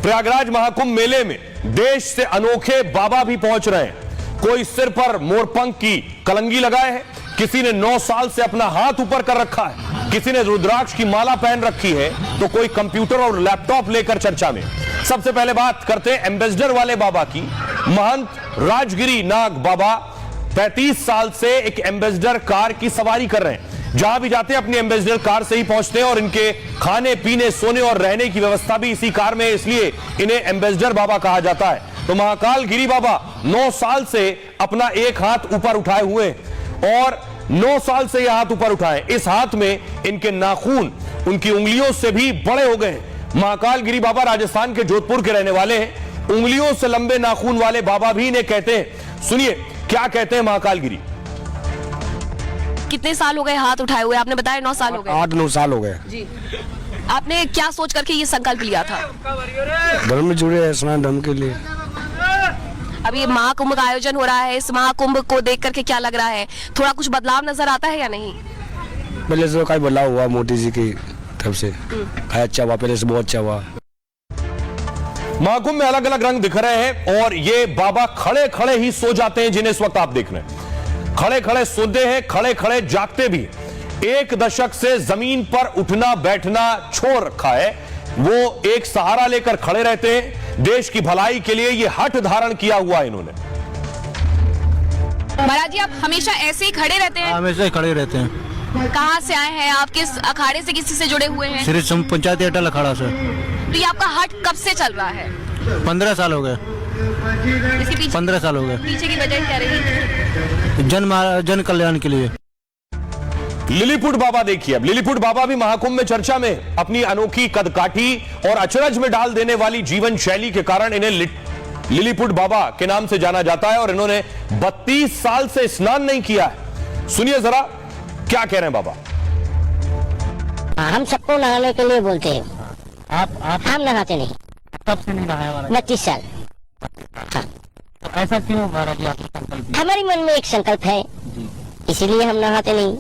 प्रयागराज महाकुंभ मेले में देश से अनोखे बाबा भी पहुंच रहे हैं। कोई सिर पर मोरपंख की कलंगी लगाए है, किसी ने 9 साल से अपना हाथ ऊपर कर रखा है, किसी ने रुद्राक्ष की माला पहन रखी है, तो कोई कंप्यूटर और लैपटॉप लेकर चर्चा में। सबसे पहले बात करते हैं एम्बेसडर वाले बाबा की। महंत राजगिरी नाग बाबा 35 साल से एक एम्बेसडर कार की सवारी कर रहे हैं। जहां भी जाते हैं अपनी एम्बेसडर कार से ही पहुंचते हैं और इनके खाने पीने सोने और रहने की व्यवस्था भी इसी कार में है, इसलिए इन्हें एम्बेसडर बाबा कहा जाता है। तो महाकाल गिरी बाबा 9 साल से अपना एक हाथ ऊपर उठाए हुए और 9 साल से यह हाथ ऊपर उठाए, इस हाथ में इनके नाखून उनकी उंगलियों से भी बड़े हो गए हैं। महाकाल गिरी बाबा राजस्थान के जोधपुर के रहने वाले हैं। उंगलियों से लंबे नाखून वाले बाबा भी इन्हें कहते हैं। सुनिए क्या कहते हैं महाकाल गिरी। कितने साल हो गए हाथ उठाए हुए? आपने बताया 9 साल हो गए। 8-9 साल हो गए जी। आपने क्या सोच करके ये संकल्प लिया था? धर्म में जुड़े हैं, स्नान धर्म के लिए। अभी महाकुंभ का आयोजन हो रहा है, इस महाकुंभ को देख करके क्या लग रहा है? थोड़ा कुछ बदलाव नजर आता है या नहीं? पहले से कई बदलाव हुआ मोदी जी की तरफ से, अच्छा हुआ, पहले से बहुत अच्छा हुआ। महाकुंभ में अलग अलग रंग दिख रहे हैं और ये बाबा खड़े खड़े ही सो जाते हैं, जिन्हें इस वक्त आप देख रहे हैं। खड़े खड़े सोते हैं, खड़े खड़े जागते भी। 1 दशक से जमीन पर उठना बैठना छोड़ रखा है। वो एक सहारा लेकर खड़े रहते हैं। देश की भलाई के लिए ये हठ धारण किया हुआ है इन्होंने। महाराज जी, आप हमेशा ऐसे ही खड़े रहते हैं? हमेशा ही खड़े रहते हैं। कहाँ से आए हैं आप? किस अखाड़े से, किसी से जुड़े हुए हैं? श्री पंचायती अटल अखाड़ा से। तो ये आपका हट कब से चल रहा है? 15 साल हो गए। इसके पीछे 15 साल हो गए। पीछे की वजह क्या रही? जन कल्याण के लिए। लिलीपुट बाबा देखिए, अब लिलीपुट बाबा भी महाकुंभ में चर्चा में। अपनी अनोखी कदकाठी और अचरज में डाल देने वाली जीवन शैली के कारण इन्हें लिलीपुट बाबा के नाम से जाना जाता है और इन्होंने 32 साल से स्नान नहीं किया है। सुनिए जरा क्या कह रहे हैं बाबा। हम सबको नहाने के लिए बोलते हैं। आप हम नहाते नहीं। कब से नहीं नहाया? 29 साल। हाँ। तो ऐसा क्यों महाराज जी आपने संकल्प लिया? हमारे मन में एक संकल्प है, इसीलिए हम नहाते नहीं।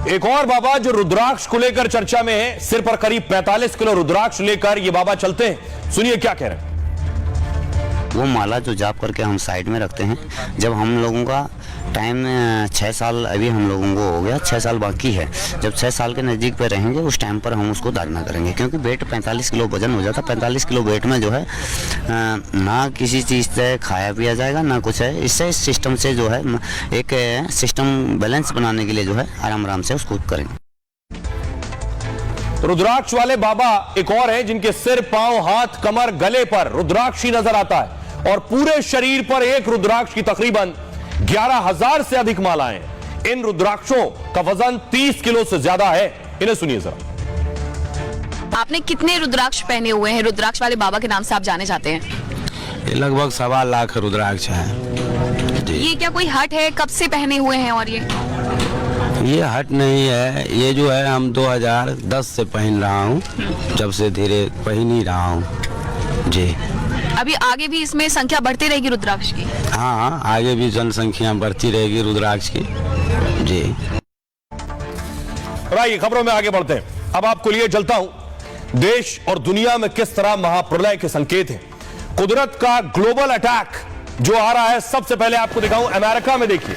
एक और बाबा जो रुद्राक्ष को लेकर चर्चा में है, सिर पर करीब 45 किलो रुद्राक्ष लेकर ये बाबा चलते हैं। सुनिए क्या कह रहे हैं। वो माला जो जाप करके हम साइड में रखते हैं, जब हम लोगों का टाइम 6 साल अभी हम लोगों को हो गया, 6 साल बाकी है। जब 6 साल के नज़दीक पे रहेंगे उस टाइम पर हम उसको धारणा करेंगे, क्योंकि वेट 45 किलो वजन हो जाता। 45 किलो वेट में जो है ना किसी चीज़ से खाया पिया जाएगा ना कुछ है। इससे इस सिस्टम से जो है एक सिस्टम बैलेंस बनाने के लिए जो है आराम आराम से उसको करेंगे। रुद्राक्ष वाले बाबा एक और है जिनके सिर पांव हाथ कमर गले पर रुद्राक्ष ही नजर आता है और पूरे शरीर पर एक रुद्राक्ष की तकरीबन 11,000 से अधिक मालाएं। इन रुद्राक्षों का वजन 30 किलो से ज्यादा है। इन्हें सुनिए जरा। आपने कितने रुद्राक्ष पहने हुए हैं? रुद्राक्ष वाले बाबा के नाम से आप जाने जाते हैं। ये लगभग 1.25 लाख रुद्राक्ष है। ये क्या कोई हट है? कब से पहने हुए हैं? और ये हट नहीं है, ये जो है हम 2010 से पहन रहा हूँ, जब से धीरे पहन ही रहा हूँ जी। अभी आगे भी इसमें संख्या बढ़ती रहेगी रुद्राक्ष की? हाँ, आगे भी जनसंख्या बढ़ती रहेगी रुद्राक्ष की जी। आइए खबरों में आगे बढ़ते हैं। अब आपको लिए चलता हूं देश और दुनिया में किस तरह महाप्रलय के संकेत हैं। कुदरत का ग्लोबल अटैक जो आ रहा है, सबसे पहले आपको दिखाऊं अमेरिका में। देखिए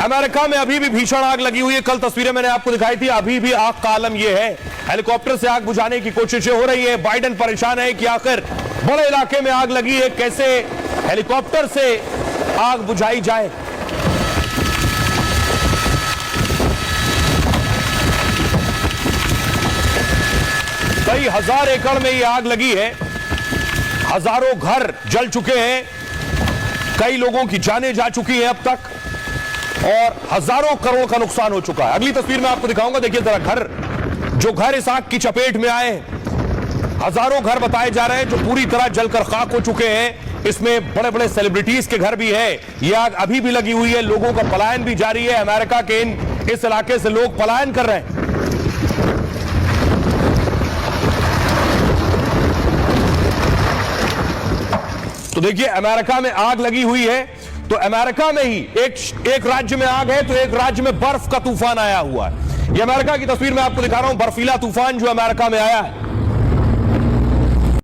अमेरिका में अभी भी भीषण आग लगी हुई है। कल तस्वीरें मैंने आपको दिखाई थी, अभी भी आग का आलम यह है। हेलीकॉप्टर से आग बुझाने की कोशिशें हो रही है। बाइडेन परेशान है कि आखिर बड़े इलाके में आग लगी है, कैसे हेलीकॉप्टर से आग बुझाई जाए। कई हजार एकड़ में यह आग लगी है। हजारों घर जल चुके हैं, कई लोगों की जानें जा चुकी हैं अब तक और हजारों करोड़ का नुकसान हो चुका है। अगली तस्वीर में आपको दिखाऊंगा। देखिए जरा घर इस आग की चपेट में आए हैं। हजारों घर बताए जा रहे हैं जो पूरी तरह जलकर खाक हो चुके हैं। इसमें बड़े बड़े सेलिब्रिटीज के घर भी है। यह आग अभी भी लगी हुई है, लोगों का पलायन भी जारी है। अमेरिका के इस इलाके से लोग पलायन कर रहे हैं। तो देखिए अमेरिका में आग लगी हुई है, तो अमेरिका में ही एक राज्य में आग है तो एक राज्य में बर्फ का तूफान आया हुआ है। ये अमेरिका की तस्वीर मैं आपको दिखा रहा हूं, बर्फीला तूफान जो अमेरिका में आया है।